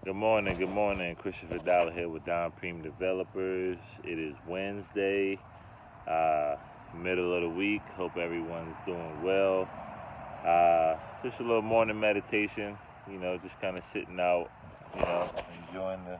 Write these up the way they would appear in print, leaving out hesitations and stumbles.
Good morning. Christopher Dollar here with Don Preem Developers. It is Wednesday, uh, middle of the week. Hope everyone's doing well. Just a little morning meditation. Just kind of sitting out. You know, enjoying the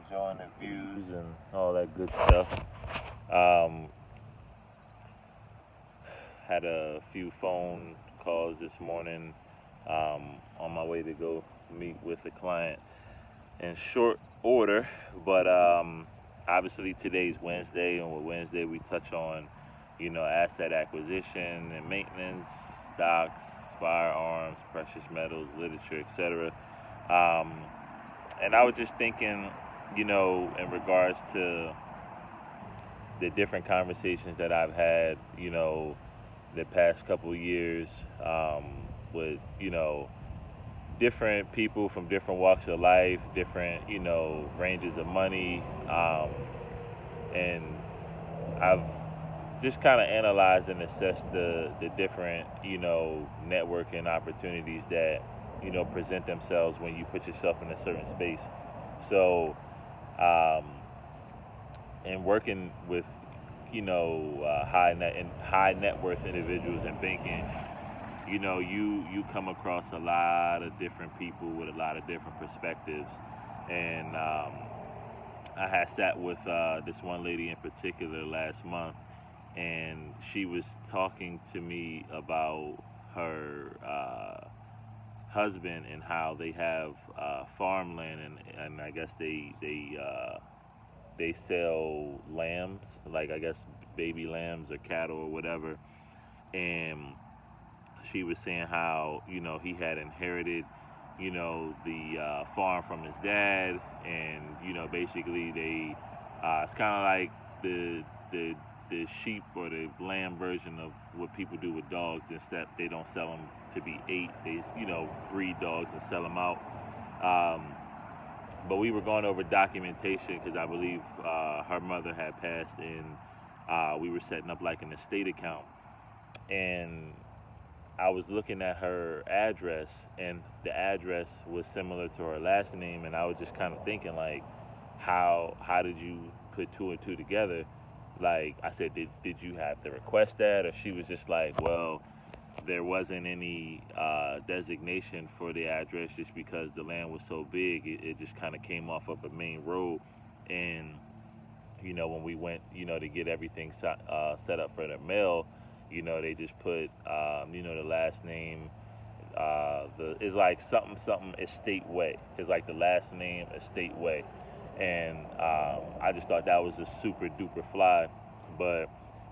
enjoying the views and all that good stuff. Um, had a few phone calls this morning on my way to go meet with a client in short order, but obviously today's Wednesday, and with Wednesday we touch on, asset acquisition and maintenance, stocks, firearms, precious metals, literature, etc. Um, and I was just thinking, in regards to the different conversations that I've had, the past couple of years um, with, different people from different walks of life, different, ranges of money. And I've just kind of analyzed and assessed the different, networking opportunities that, present themselves when you put yourself in a certain space. So, um, and working with, high net worth individuals and banking, you come across a lot of different people with a lot of different perspectives. And I had sat with this one lady in particular last month, and she was talking to me about her husband and how they have farmland, and I guess they sell lambs, like I guess baby lambs or cattle or whatever. And she was saying how he had inherited the farm from his dad, and basically it's kind of like the the sheep or the lamb version of what people do with dogs. Instead, they don't sell them to be ate. They breed dogs and sell them out. Um, but we were going over documentation because I believe her mother had passed, and we were setting up like an estate account. And I was looking at her address, and the address was similar to her last name, and I was just kind of thinking like, how did you put two and two together? Like I said, did you have to request that, or she was just like, well, there wasn't any designation for the address just because the land was so big, it just kind of came off of a main road, and when we went, to get everything set up for the mail, they just put, the last name. The It's like something something Estate Way. It's like the last name Estate Way, and I just thought that was a super duper fly. But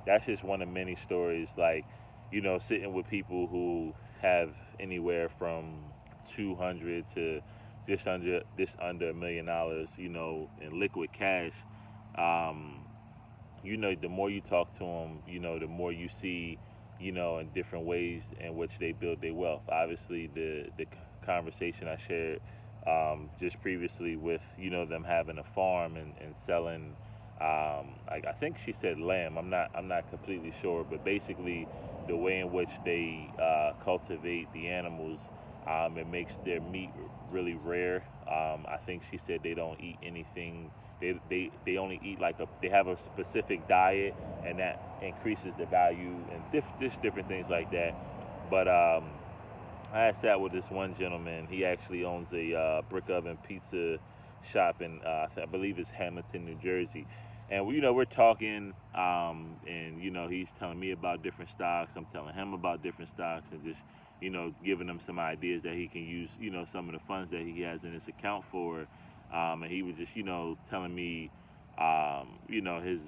that's just one of many stories. Like, sitting with people who have anywhere from 200 to just under $1 million, in liquid cash. um, the more you talk to them, the more you see, in different ways in which they build their wealth. Obviously, the conversation I shared just previously with, them having a farm and selling. I think she said lamb. I'm not completely sure, but basically, the way in which they cultivate the animals, it makes their meat really rare. I think she said they don't eat anything. They only eat they have a specific diet, and that increases the value and just different things like that. But I had sat with this one gentleman. He actually owns a brick oven pizza shop in I believe it's Hamilton, New Jersey. And we're talking, and he's telling me about different stocks. I'm telling him about different stocks, and just giving him some ideas that he can use. Some of the funds that he has in his account for. And he was just telling me his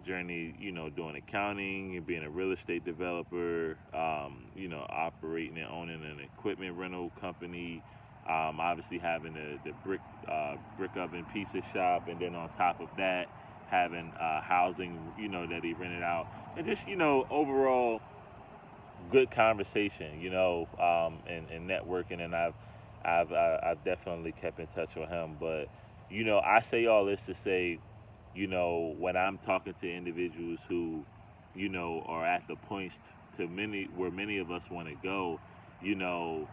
journey, doing accounting and being a real estate developer, operating and owning an equipment rental company, obviously having the brick oven pizza shop, and then on top of that, having housing, that he rented out, and just overall good conversation, and networking, and I've definitely kept in touch with him. But I say all this to say, when I'm talking to individuals who, are at the points to many where many of us want to go, you know,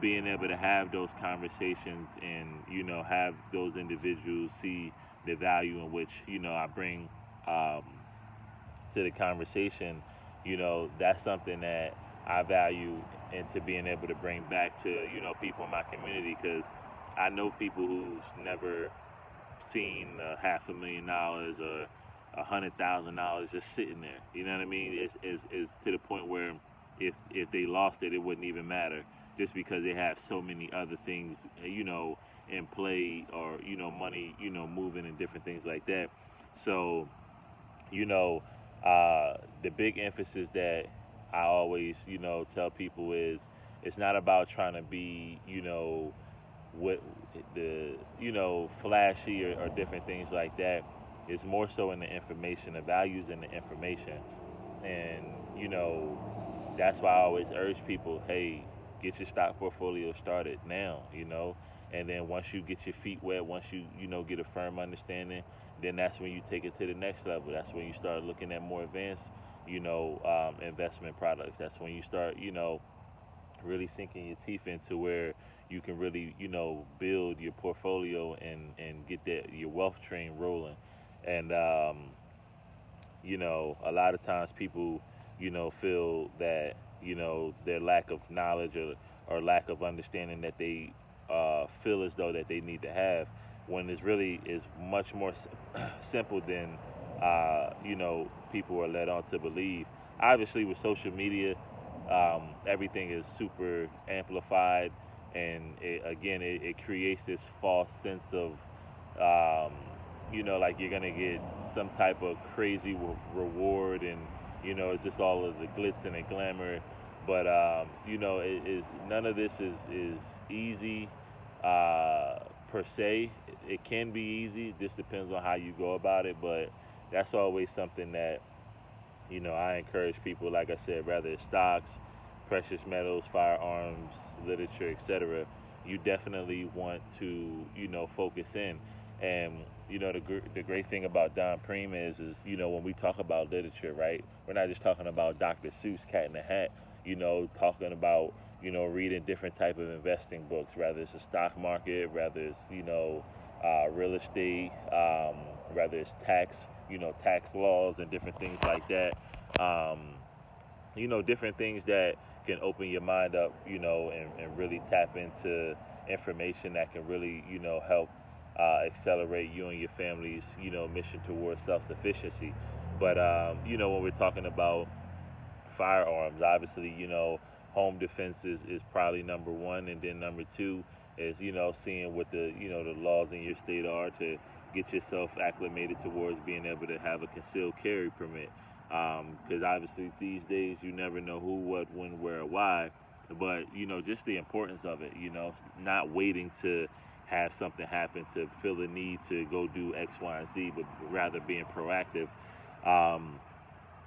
being able to have those conversations and have those individuals see the value in which I bring um, to the conversation, that's something that I value into being able to bring back to people in my community, because I know people who's never seen $500,000 or $100,000 just sitting there. You know what I mean? It's to the point where if they lost it, it wouldn't even matter, just because they have so many other things, in play, or money, moving and different things like that. So you know, the big emphasis that I always, tell people is it's not about trying to be, what the, flashy or different things like that. It's more so in the information, the values in the information. And, that's why I always urge people, hey, get your stock portfolio started now, and then once you get your feet wet, once you, get a firm understanding, then that's when you take it to the next level. That's when you start looking at more advanced, investment products. That's when you start, really sinking your teeth into where you can really, build your portfolio and get your wealth train rolling. And, a lot of times people, feel that, their lack of knowledge or lack of understanding that they feel as though that they need to have, when it's really is much more simple than, people are led on to believe. Obviously, with social media, everything is super amplified, and it creates this false sense of, um, like you're gonna get some type of crazy reward, and it's just all of the glitz and the glamour. But it is none of this is easy per se. It can be easy. It just depends on how you go about it. But that's always something that I encourage people. Like I said, whether it's stocks, precious metals, firearms, literature, etc. You definitely want to focus in. And the great thing about Don Preem is when we talk about literature, right? We're not just talking about Dr. Seuss, Cat in the Hat. Talking about reading different type of investing books, whether it's the stock market, whether it's real estate, whether it's tax laws and different things like that. Um, different things that can open your mind up, and really tap into information that can really, help accelerate you and your family's, mission towards self-sufficiency. But, when we're talking about firearms, obviously, home defense is probably number one, and then number two is, seeing what the laws in your state are to get yourself acclimated towards being able to have a concealed carry permit. Because obviously these days you never know who, what, when, where, why. But just the importance of it. Not waiting to have something happen to feel the need to go do X, Y, and Z, but rather being proactive. Um,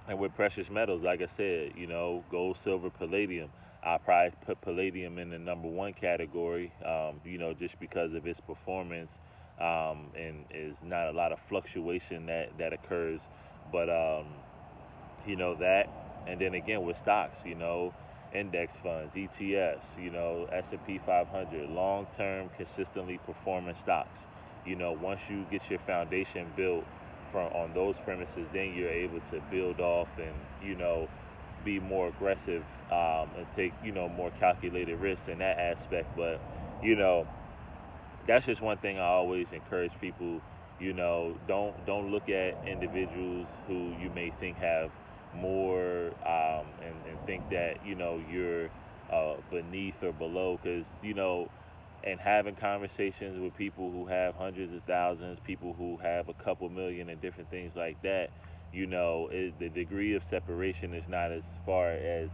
and with precious metals, like I said, gold, silver, palladium. I probably put palladium in the number one category, just because of its performance, and is not a lot of fluctuation that occurs. But that, and then again with stocks, index funds, ETFs, S&P 500, long-term, consistently performing stocks. Once you get your foundation built from on those premises, then you're able to build off and be more aggressive, and take more calculated risks in that aspect. But you know that's just one thing I always encourage people. Don't look at individuals who you may think have more, and think that you're beneath or below, because and having conversations with people who have hundreds of thousands, people who have a couple million and different things like that, the degree of separation is not as far as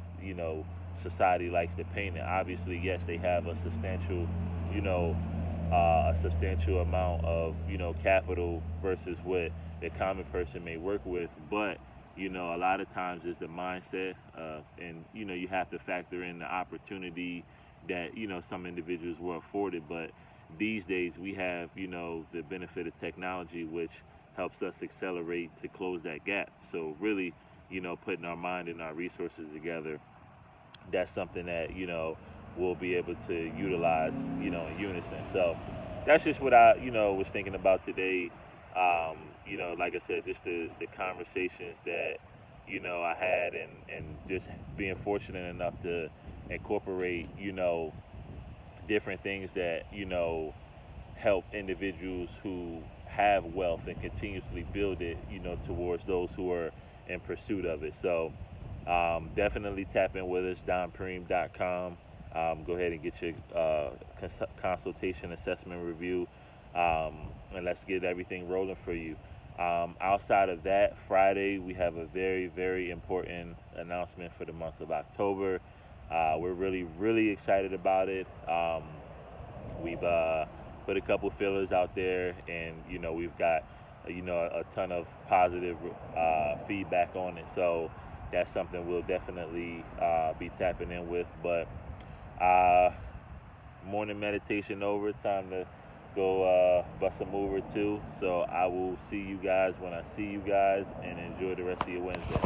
society likes to paint it. Obviously, yes, they have you know a substantial amount of capital versus what the common person may work with, but a lot of times it's the mindset, and you have to factor in the opportunity that some individuals were afforded. But these days we have the benefit of technology, which helps us accelerate to close that gap. So really, putting our mind and our resources together, that's something that will be able to utilize, in unison. So that's just what I, was thinking about today. Like I said, just the conversations that, I had, and just being fortunate enough to incorporate, different things that, help individuals who have wealth and continuously build it, towards those who are in pursuit of it. So definitely tap in with us, donpreem.com. Go ahead and get your consultation assessment review, and let's get everything rolling for you. Outside of that, Friday, we have a very, very important announcement for the month of October. We're really, really excited about it. We've put a couple fillers out there, and we've got a ton of positive feedback on it. So that's something we'll definitely be tapping in with. But morning meditation over. Time to go bust a move or two. So I will see you guys when I see you guys, and enjoy the rest of your Wednesday.